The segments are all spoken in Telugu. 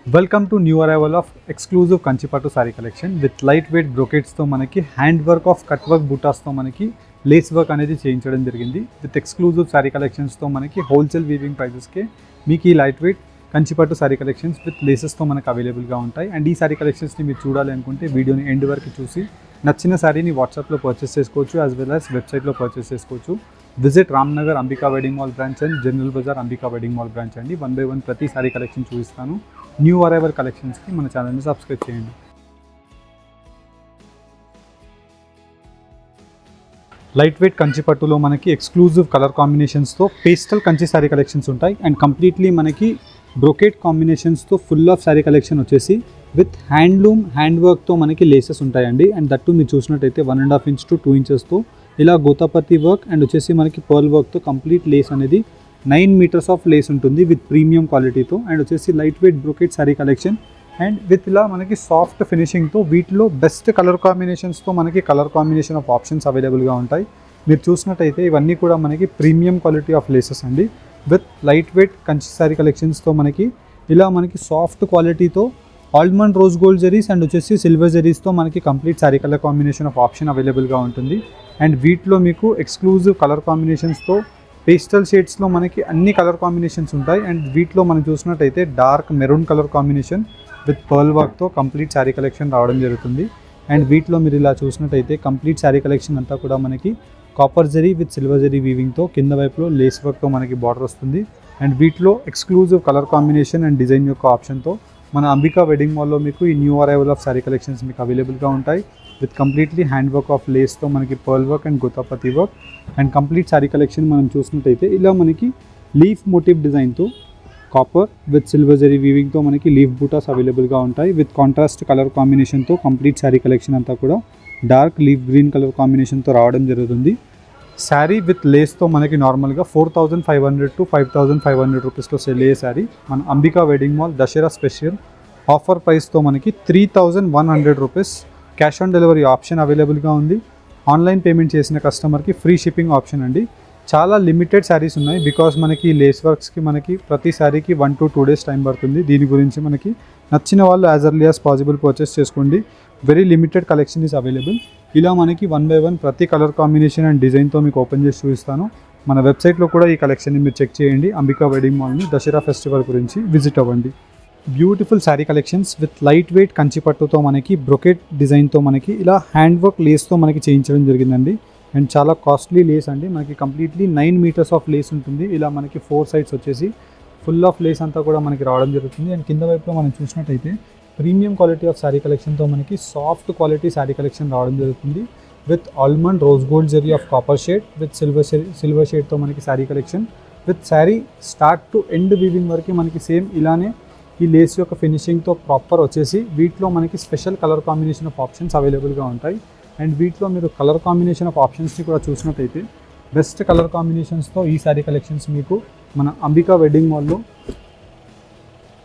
Welcome to new arrival of exclusive Kanchipattu saree collection with lightweight brocades తో మనకి hand work of cut work buttas తో మనకి లేస్ వర్క్ అనేది చేయించడం జరిగింది. విత్ ఎక్స్క్లూజివ్ సారీ కలెక్షన్స్ తో మనకి హోల్సేల్ వీవింగ్ ప్రైజెస్ కి మీకు ఈ light weight Kanchipattu sorry collections with laces తో మనకి అవైలబుల్ గా ఉంటాయి. అండ్ ఈ సారీ కలెక్షన్స్ ని మీరు చూడాలి అనుకుంటే వీడియోని ఎండ్ వరకు చూసి నచ్చిన సారీని వాట్సాప్ లో పర్చేస్ చేసుకోవచ్చు యాజ్ వెల్ యాజ్ వెబ్సైట్ లో పర్చేస్ చేసుకోవచ్చు. Visit Ramnagar Ambika wedding mall branch and General Bazaar Ambika wedding mall branch అండి. 1 by 1 ప్రతి సారీ కలెక్షన్ చూపిస్తాను. న్యూ అరైవల్ కలెక్షన్స్కి మన ఛానల్ని సబ్స్క్రైబ్ చేయండి. లైట్ వెయిట్ కంచిపట్టులో మనకి ఎక్స్క్లూజివ్ కలర్ కాంబినేషన్స్తో పేస్టల్ కంచి సారీ కలెక్షన్స్ ఉంటాయి. అండ్ కంప్లీట్లీ మనకి బ్రోకేట్ కాంబినేషన్స్తో ఫుల్ ఆఫ్ సారీ కలెక్షన్ వచ్చేసి విత్ హ్యాండ్లూమ్ హ్యాండ్ వర్క్తో మనకి లేసెస్ ఉంటాయండి. అండ్ దట్టు మీరు చూసినట్టయితే 1.5 inch to 2 inchesతో ఇలా గోతాపతి వర్క్ అండ్ వచ్చేసి మనకి పర్ల్ వర్క్తో కంప్లీట్ లేస్ అనేది 9 meters ఆఫ్ లేస్ ఉంటుంది విత్ ప్రీమియం క్వాలిటీతో. అండ్ వచ్చేసి light weight brocade sorry collection and with ఇలా మనకి సాఫ్ట్ ఫినిషింగ్తో వీటిలో బెస్ట్ కలర్ కాంబినేషన్స్తో మనకి కలర్ కాంబినేషన్ ఆఫ్ ఆప్షన్స్ అవైలబుల్గా ఉంటాయి. మీరు చూసినట్టయితే ఇవన్నీ కూడా మనకి ప్రీమియం క్వాలిటీ ఆఫ్ లేసెస్ అండి. With light weight Kanchi sari కలెక్షన్స్తో మనకి ఇలా మనకి సాఫ్ట్ క్వాలిటీతో almond rose gold zaris and వచ్చేసి సిల్వర్ జరీస్తో మనకి complete sari colour combination of option అవైలబుల్గా ఉంటుంది. అండ్ వీటిలో మీకు ఎక్స్క్లూజివ్ కలర్ కాంబినేషన్స్తో పేస్టల్ షేడ్స్లో మనకి అన్ని కలర్ కాంబినేషన్స్ ఉంటాయి. అండ్ వీటిలో మనం చూసినట్టయితే dark maroon colour combination with pearl వర్క్తో కంప్లీట్ శారీ కలెక్షన్ రావడం జరుగుతుంది. అండ్ వీటిలో మీరు ఇలా చూసినట్టయితే కంప్లీట్ శారీ కలెక్షన్ అంతా కూడా మనకి copper zari with silver zari వీవింగ్తో కింద వైపులో లేస్ వర్క్తో మనకి బార్డర్ వస్తుంది. అండ్ వీటిలో exclusive colour combination and design యొక్క ఆప్షన్తో మన అంబికా వెడ్డింగ్ మాల్లో మీకు ఈ new arrival of sari collections మీకు అవైలబుల్గా ఉంటాయి. With completely hand work of లేస్తో మనకి పర్ల్ వర్క్ అండ్ గోతాపతి work and complete sari collection మనం చూసినట్టయితే ఇలా మనకి లీఫ్ మోటివ్ డిజైన్తో కాపర్ విత్ సిల్వర్ జరీ వీవింగ్తో మనకి లీఫ్ బూటాస్ అవైలబుల్గా ఉంటాయి. విత్ కాంట్రాస్ట్ కలర్ కాంబినేషన్తో కంప్లీట్ శారీ కలెక్షన్ అంతా కూడా డార్క్ లీఫ్ గ్రీన్ కలర్ కాంబినేషన్తో రావడం జరుగుతుంది. శారీ విత్ లేస్తో మనకి నార్మల్గా 4,500 to 5,500 రూపీస్లో సెల్ అయ్యే శారీ మన Ambika wedding mall Dasara special offer ప్రైస్తో మనకి 3,100 rupees cash on delivery option అవైలబుల్గా ఉంది. ఆన్లైన్ పేమెంట్ చేసిన కస్టమర్కి ఫ్రీ షిప్పింగ్ ఆప్షన్ అండి. చాలా లిమిటెడ్ శారీస్ ఉన్నాయి బికాస్ మనకి లేస్ వర్క్స్కి మనకి ప్రతి శారీకి 1 to 2 days టైం పడుతుంది. దీని గురించి మనకి నచ్చిన వాళ్ళు as early as possible purchase చేసుకోండి. Very limited collection is available. ఇలా మనకి 1 by 1 ప్రతి కలర్ కాంబినేషన్ అండ్ డిజైన్తో మీకు ఓపెన్ చేసి చూపిస్తాను. మన వెబ్సైట్లో కూడా ఈ కలెక్షన్ని మీరు చెక్ చేయండి. అంబికా వెడ్డింగ్ మాల్ని దసరా ఫెస్టివల్ గురించి విజిట్ అవ్వండి. Beautiful sari collections with light weight కంచిపట్టుతో మనకి బ్రొకెట్ డిజైన్తో మనకి ఇలా హ్యాండ్ వర్క్ లేస్తో మనకి చేయించడం జరిగిందండి. అండ్ చాలా కాస్ట్లీ లేస్ అండి. మనకి కంప్లీట్లీ 9 meters ఆఫ్ లేస్ ఉంటుంది. ఇలా మనకి 4 sides వచ్చేసి ఫుల్ ఆఫ్ లేస్ అంతా కూడా మనకి రావడం జరుగుతుంది. అండ్ కింద వైపులో మనం చూసినట్టయితే ప్రీమియం క్వాలిటీ ఆఫ్ శారీ కలెక్షన్తో మనకి సాఫ్ట్ క్వాలిటీ శారీ కలెక్షన్ రావడం జరుగుతుంది. With almond rose gold zari of copper shade with silver షేడ్తో మనకి sari collection with sari start to end weaving వరకు మనకి సేమ్ ఇలానే ఈ లేస్ యొక్క ఫినిషింగ్తో ప్రాపర్ వచ్చేసి వీటిలో మనకి special colour combination of options అవైలబుల్గా ఉంటాయి. అండ్ వీటిలో మీరు కలర్ కాంబినేషన్ ఆఫ్ ఆప్షన్స్ని కూడా చూసినట్టయితే బెస్ట్ కలర్ కాంబినేషన్స్తో ఈ శారీ కలెక్షన్స్ మీకు మన అంబికా వెడ్డింగ్ మాల్లో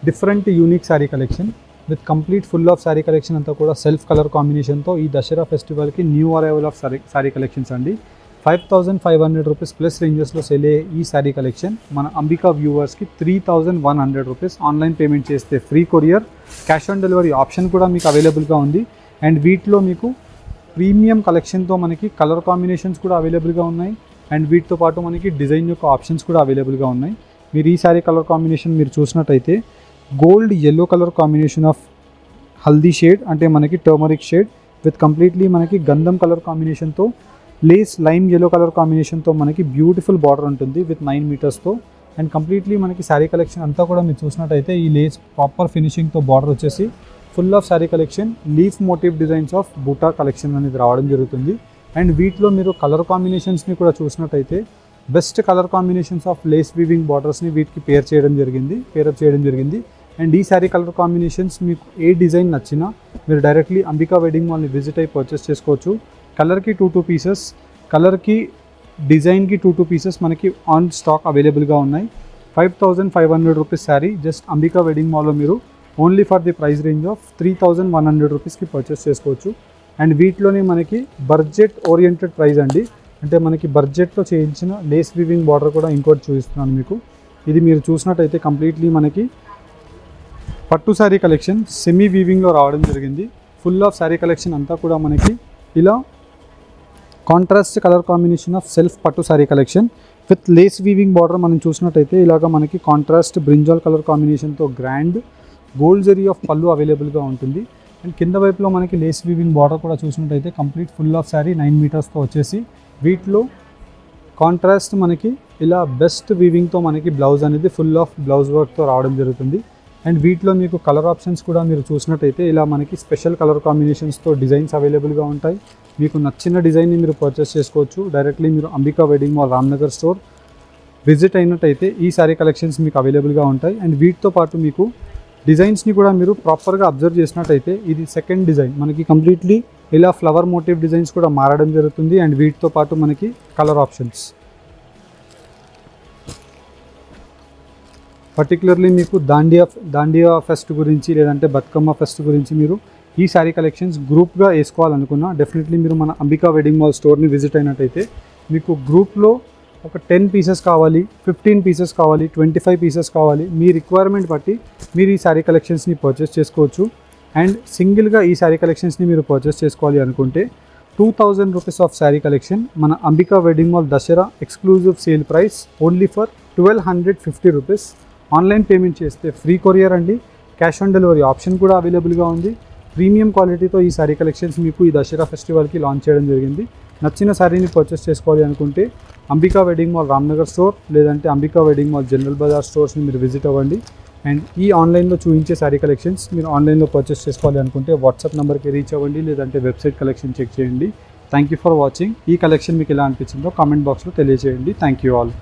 different unique sari collection with complete full of sari collection అంతా కూడా సెల్ఫ్ కలర్ కాంబినేషన్తో ఈ దసరా ఫెస్టివల్కి new arrival of sari collections అండి. 5,500 రూపీస్ ప్లస్ రేంజెస్లో సెల్ అయ్యే ఈ శారీ కలెక్షన్ మన అంబికా వ్యూవర్స్కి 3,100 రూపీస్. ఆన్లైన్ పేమెంట్ చేస్తే free courier cash on delivery option కూడా మీకు అవైలబుల్గా ఉంది. అండ్ వీటిలో మీకు ప్రీమియం కలెక్షన్తో మనకి కలర్ కాంబినేషన్స్ కూడా అవైలబుల్గా ఉన్నాయి. అండ్ వీటితో పాటు మనకి డిజైన్ యొక్క ఆప్షన్స్ కూడా అవైలబుల్గా ఉన్నాయి. మీరు ఈ శారీ కలర్ కాంబినేషన్ మీరు చూసినట్టయితే gold yellow colour combination of haldi shade అంటే మనకి టర్మరిక్ షేడ్ విత్ కంప్లీట్లీ మనకి గంధం కలర్ కాంబినేషన్తో లేస్ లైమ్ ఎల్లో కలర్ కాంబినేషన్తో మనకి బ్యూటిఫుల్ బార్డర్ ఉంటుంది విత్ 9 metersతో. అండ్ కంప్లీట్లీ మనకి శారీ కలెక్షన్ అంతా కూడా మీరు చూసినట్టయితే ఈ లేస్ ప్రాపర్ ఫినిషింగ్తో బార్డర్ వచ్చేసి full of sari collection leaf motive designs of బూటా కలెక్షన్ అనేది రావడం జరుగుతుంది. అండ్ వీటిలో మీరు కలర్ కాంబినేషన్స్ని కూడా చూసినట్టయితే best colour combinations of lace weaving బార్డర్స్ని వీటికి పేరప్ చేయడం జరిగింది. అండ్ ఈ శారీ కలర్ కాంబినేషన్స్ మీకు ఏ డిజైన్ నచ్చినా మీరు డైరెక్ట్లీ అంబికా వెడ్డింగ్ మాల్ని విజిట్ అయ్యి పర్చేస్ చేసుకోవచ్చు. కలర్కి 2 pieces కలర్కి డిజైన్కి 2 pieces మనకి ఆన్ స్టాక్ అవైలబుల్గా ఉన్నాయి. 5,500 rupees sari just Ambika wedding మాల్లో మీరు only for the price range of 3,100 రూపీస్కి పర్చేస్ చేసుకోవచ్చు. అండ్ వీటిలోనే మనకి బడ్జెట్ ఓరియంటెడ్ ప్రైస్ అండి. అంటే మనకి బడ్జెట్లో చేయించిన లేస్ వీవింగ్ బార్డర్ కూడా ఇంకోటి చూపిస్తున్నాను మీకు. ఇది మీరు చూసినట్టయితే కంప్లీట్లీ మనకి పట్టు శారీ కలెక్షన్ సెమీ వీవింగ్లో రావడం జరిగింది. ఫుల్ ఆఫ్ శారీ కలెక్షన్ అంతా కూడా మనకి ఇలా contrast colour combination of self pattu sari collection with lace weaving border మనం చూసినట్టయితే ఇలాగ మనకి కాంట్రాస్ట్ బ్రింజాల్ కలర్ కాంబినేషన్తో grand gold zari of pallu అవైలబుల్గా ఉంటుంది. అండ్ కింద వైపులో మనకి లేస్ వీవింగ్ బార్డర్ కూడా చూసినట్టయితే కంప్లీట్ ఫుల్ ఆఫ్ శారీ 9 మీటర్స్తో వచ్చేసి వీటిలో కాంట్రాస్ట్ మనకి ఇలా బెస్ట్ వీవింగ్తో మనకి బ్లౌజ్ అనేది ఫుల్ ఆఫ్ బ్లౌజ్ వర్క్తో రావడం జరుగుతుంది. అండ్ వీటిలో మీకు కలర్ ఆప్షన్స్ కూడా మీరు చూసినట్టయితే ఇలా మనకి స్పెషల్ కలర్ కాంబినేషన్స్తో డిజైన్స్ అవైలబుల్గా ఉంటాయి. మీకు నచ్చిన డిజైన్ని మీరు పర్చేస్ చేసుకోవచ్చు. డైరెక్ట్లీ మీరు Ambika wedding mall Ramnagar store visit అయినట్టయితే ఈ శారీ కలెక్షన్స్ మీకు అవైలబుల్గా ఉంటాయి. అండ్ వీటితో పాటు మీకు డిజైన్స్ని కూడా మీరు ప్రాపర్గా అబ్జర్వ్ చేసినట్టయితే ఇది సెకండ్ డిజైన్ మనకి కంప్లీట్లీ ఇలా ఫ్లవర్ మోటివ్ డిజైన్స్ కూడా మారడం జరుగుతుంది. అండ్ వీటితో పాటు మనకి కలర్ ఆప్షన్స్ పర్టికులర్లీ మీకు దాండియా ఫెస్ట్ గురించి లేదంటే బతుకమ్మ ఫెస్ట్ గురించి మీరు ఈ శారీ కలెక్షన్స్ గ్రూప్గా వేసుకోవాలనుకున్నా డెఫినెట్లీ మీరు మన అంబికా వెడ్డింగ్ మాల్ స్టోర్ని విజిట్ అయినట్టయితే మీకు గ్రూప్లో ఒక 10 పీసెస్ కావాలి, 15 పీసెస్ కావాలి, 25 పీసెస్ కావాలి, మీ రిక్వైర్మెంట్ బట్టి మీరు ఈ శారీ కలెక్షన్స్ని పర్చేస్ చేసుకోవచ్చు. అండ్ సింగిల్గా ఈ శారీ కలెక్షన్స్ని మీరు పర్చేస్ చేసుకోవాలి అనుకుంటే 2000 రూపీస్ ఆఫ్ శారీ కలెక్షన్ మన Ambika wedding mall Dasara exclusive sale price only for 1250 rupees. Online payment చేస్తే ఫ్రీ కొరియర్ అండి. క్యాష్ ఆన్ డెలివరీ ఆప్షన్ కూడా అవైలబుల్గా ఉంది. ప్రీమియం క్వాలిటీతో ఈ శారీ కలెక్షన్స్ మీకు ఈ దసరా ఫెస్టివల్కి లాంచ్ చేయడం జరిగింది. నచ్చిన శారీని పర్చేస్ చేసుకోవాలి అనుకుంటే Ambika wedding mall Ramnagar store లేదంటే Ambika wedding mall General Bazaar స్టోర్స్ని మీరు విజిట్ అవ్వండి. అండ్ ఈ ఆన్లైన్లో చూపించే శారీ కలెక్షన్స్ మీరు ఆన్లైన్లో పర్చేస్ చేసుకోవాలి అనుకుంటే వాట్సాప్ నెంబర్కి రీచ్ అవ్వండి లేదంటే వెబ్సైట్ కలెక్షన్ చెక్ చేయండి. Thank you for watching. ఈ కలెక్షన్ మీకు ఎలా అనిపించిందో కామెంట్ బాక్స్లో తెలియజేయండి. Thank you all.